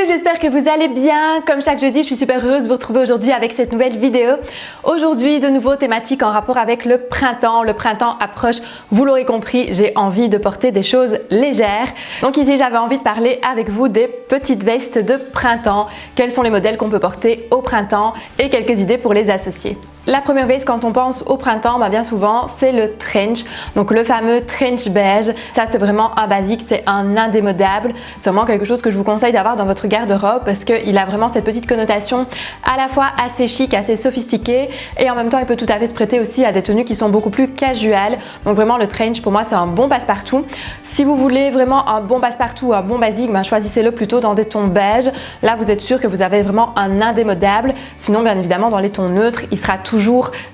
j'espère que vous allez bien. Comme chaque jeudi, je suis super heureuse de vous retrouver aujourd'hui avec cette nouvelle vidéo. Aujourd'hui, de nouveau thématique en rapport avec le printemps. Le printemps approche, vous l'aurez compris, j'ai envie de porter des choses légères. Donc ici, j'avais envie de parler avec vous des petites vestes de printemps. Quels sont les modèles qu'on peut porter au printemps et quelques idées pour les associer. La première veste quand on pense au printemps, bien souvent c'est le trench, donc le fameux trench beige. Ça c'est vraiment un basique, c'est un indémodable. C'est vraiment quelque chose que je vous conseille d'avoir dans votre garde-robe parce qu'il a vraiment cette petite connotation à la fois assez chic, assez sophistiquée et en même temps il peut tout à fait se prêter aussi à des tenues qui sont beaucoup plus casuales. Donc vraiment le trench pour moi c'est un bon passe-partout. Si vous voulez vraiment un bon passe-partout, un bon basique, choisissez-le plutôt dans des tons beige. Là vous êtes sûr que vous avez vraiment un indémodable. Sinon bien évidemment dans les tons neutres, il sera toujours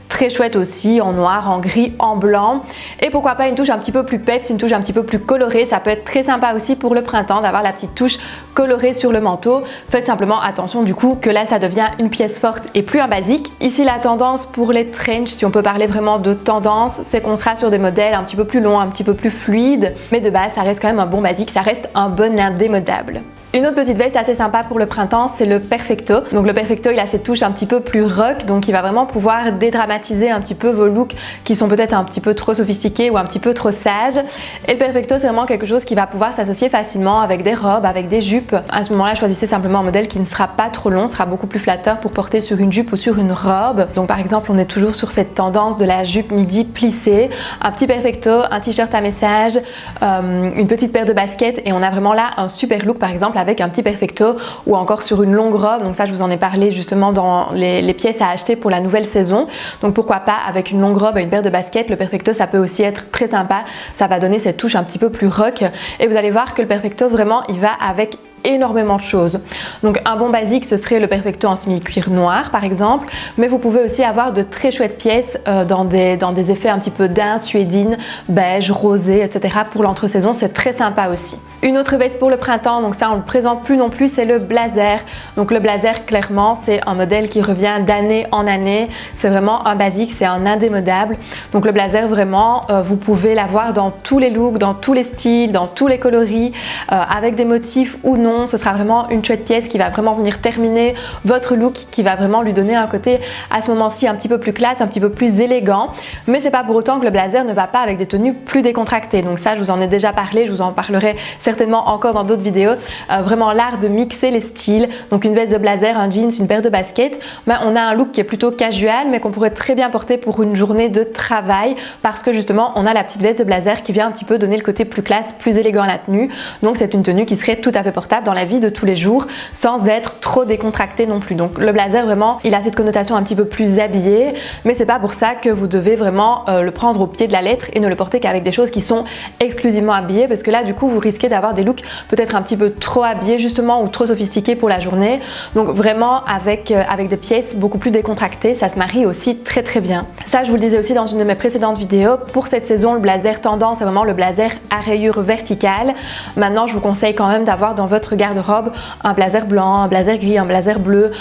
très chouette aussi en noir, en gris, en blanc et pourquoi pas une touche un petit peu plus peps, une touche un petit peu plus colorée. Ça peut être très sympa aussi pour le printemps d'avoir la petite touche colorée sur le manteau. Faites simplement attention du coup que là ça devient une pièce forte et plus un basique. Ici la tendance pour les trench, si on peut parler vraiment de tendance, c'est qu'on sera sur des modèles un petit peu plus longs, un petit peu plus fluides, mais de base ça reste quand même un bon basique, ça reste un bon indémodable. Une autre petite veste assez sympa pour le printemps, c'est le perfecto. Donc le perfecto, il a cette touche un petit peu plus rock, donc il va vraiment pouvoir dédramatiser un petit peu vos looks qui sont peut-être un petit peu trop sophistiqués ou un petit peu trop sages. Et le perfecto, c'est vraiment quelque chose qui va pouvoir s'associer facilement avec des robes, avec des jupes. À ce moment-là, choisissez simplement un modèle qui ne sera pas trop long, sera beaucoup plus flatteur pour porter sur une jupe ou sur une robe. Donc par exemple, on est toujours sur cette tendance de la jupe midi plissée, un petit perfecto, un t-shirt à message, une petite paire de baskets et on a vraiment là un super look par exemple avec un petit perfecto ou encore sur une longue robe. Donc ça je vous en ai parlé justement dans les pièces à acheter pour la nouvelle saison. Donc pourquoi pas avec une longue robe et une paire de baskets, le perfecto ça peut aussi être très sympa. Ça va donner cette touche un petit peu plus rock et vous allez voir que le perfecto vraiment il va avec énormément de choses. Donc un bon basique ce serait le perfecto en semi-cuir noir par exemple, mais vous pouvez aussi avoir de très chouettes pièces dans des effets un petit peu daim, suédine, beige, rosé, etc. pour l'entre-saison, c'est très sympa aussi. Une autre veste pour le printemps, donc ça on ne le présente plus non plus, c'est le blazer. Donc le blazer clairement c'est un modèle qui revient d'année en année, c'est vraiment un basique, c'est un indémodable. Donc le blazer vraiment vous pouvez l'avoir dans tous les looks, dans tous les styles, dans tous les coloris, avec des motifs ou non. Ce sera vraiment une chouette pièce qui va vraiment venir terminer votre look, qui va vraiment lui donner un côté à ce moment-ci un petit peu plus classe, un petit peu plus élégant. Mais c'est pas pour autant que le blazer ne va pas avec des tenues plus décontractées. Donc ça je vous en ai déjà parlé, je vous en parlerai certainement encore dans d'autres vidéos. Vraiment l'art de mixer les styles. Donc une veste de blazer, un jeans, une paire de baskets. On a un look qui est plutôt casual mais qu'on pourrait très bien porter pour une journée de travail parce que justement on a la petite veste de blazer qui vient un petit peu donner le côté plus classe, plus élégant à la tenue. Donc c'est une tenue qui serait tout à fait portable dans la vie de tous les jours sans être trop décontracté non plus. Donc le blazer vraiment il a cette connotation un petit peu plus habillée mais c'est pas pour ça que vous devez vraiment le prendre au pied de la lettre et ne le porter qu'avec des choses qui sont exclusivement habillées parce que là du coup vous risquez d'avoir des looks peut-être un petit peu trop habillés justement ou trop sophistiqués pour la journée. Donc vraiment avec des pièces beaucoup plus décontractées, ça se marie aussi très très bien. Ça je vous le disais aussi dans une de mes précédentes vidéos, pour cette saison le blazer tendance c'est vraiment le blazer à rayures verticales. Maintenant je vous conseille quand même d'avoir dans votre garde-robe un blazer blanc, un blazer gris, un blazer bleu,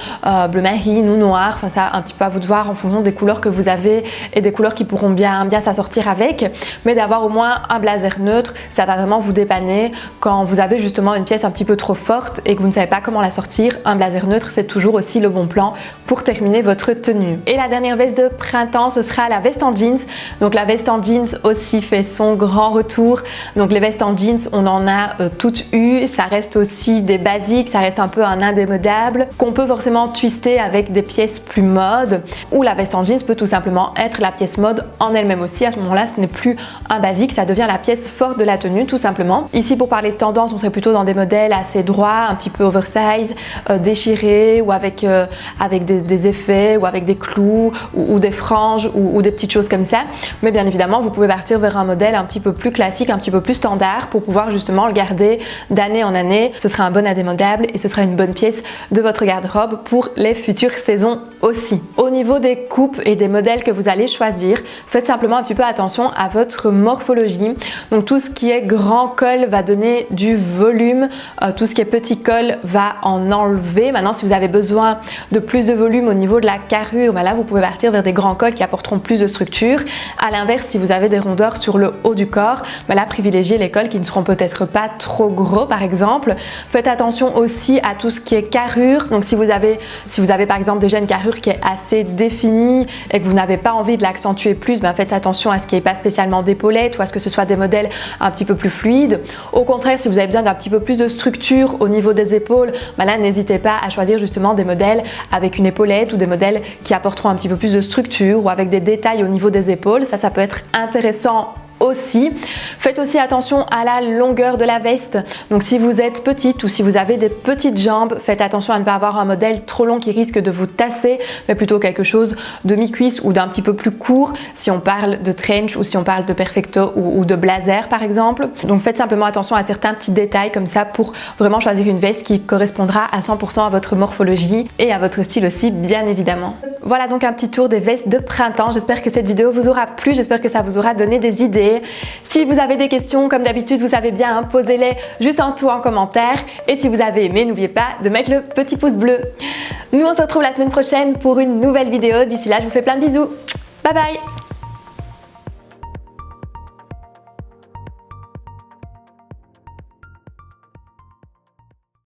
bleu marine ou noir, enfin ça un petit peu à vous de voir en fonction des couleurs que vous avez et des couleurs qui pourront bien s'assortir avec, mais d'avoir au moins un blazer neutre, ça va vraiment vous dépanner quand vous avez justement une pièce un petit peu trop forte et que vous ne savez pas comment la sortir. Un blazer neutre c'est toujours aussi le bon plan pour terminer votre tenue. Et la dernière veste de printemps ce sera la veste en jeans. Donc la veste en jeans aussi fait son grand retour. Donc les vestes en jeans on en a toutes eu, ça reste aussi des basiques, ça reste un peu un indémodable qu'on peut forcément twister avec des pièces plus mode ou la veste en jeans peut tout simplement être la pièce mode en elle-même aussi. À ce moment-là ce n'est plus un basique, ça devient la pièce forte de la tenue tout simplement. Ici pour parler de tendance on serait plutôt dans des modèles assez droits, un petit peu oversize, déchirés ou avec des effets ou avec des clous ou des franges ou des petites choses comme ça. Mais bien évidemment vous pouvez partir vers un modèle un petit peu plus classique, un petit peu plus standard pour pouvoir justement le garder d'année en année. Ce sera un bon indémodable et ce sera une bonne pièce de votre garde-robe pour les futures saisons aussi. Au niveau des coupes et des modèles que vous allez choisir, faites simplement un petit peu attention à votre morphologie. Donc tout ce qui est grand col va donner donner du volume. Tout ce qui est petit col va en enlever. Maintenant, si vous avez besoin de plus de volume au niveau de la carrure, là vous pouvez partir vers des grands cols qui apporteront plus de structure. À l'inverse, si vous avez des rondeurs sur le haut du corps, là privilégiez les cols qui ne seront peut-être pas trop gros par exemple. Faites attention aussi à tout ce qui est carrure. Donc si vous avez par exemple déjà une carrure qui est assez définie et que vous n'avez pas envie de l'accentuer plus, faites attention à ce qu'il n'y ait pas spécialement d'épaulettes ou à ce que ce soit des modèles un petit peu plus fluides. Au contraire, si vous avez besoin d'un petit peu plus de structure au niveau des épaules, là n'hésitez pas à choisir justement des modèles avec une épaulette ou des modèles qui apporteront un petit peu plus de structure ou avec des détails au niveau des épaules. Ça peut être intéressant aussi. Faites aussi attention à la longueur de la veste. Donc si vous êtes petite ou si vous avez des petites jambes, faites attention à ne pas avoir un modèle trop long qui risque de vous tasser, mais plutôt quelque chose de mi-cuisse ou d'un petit peu plus court si on parle de trench ou si on parle de perfecto ou de blazer par exemple. Donc faites simplement attention à certains petits détails comme ça pour vraiment choisir une veste qui correspondra à 100% à votre morphologie et à votre style aussi bien évidemment. Voilà donc un petit tour des vestes de printemps. J'espère que cette vidéo vous aura plu, j'espère que ça vous aura donné des idées. Si vous avez des questions, comme d'habitude, vous savez bien, posez-les juste en dessous en commentaire. Et si vous avez aimé, n'oubliez pas de mettre le petit pouce bleu. Nous, on se retrouve la semaine prochaine pour une nouvelle vidéo. D'ici là, je vous fais plein de bisous. Bye bye!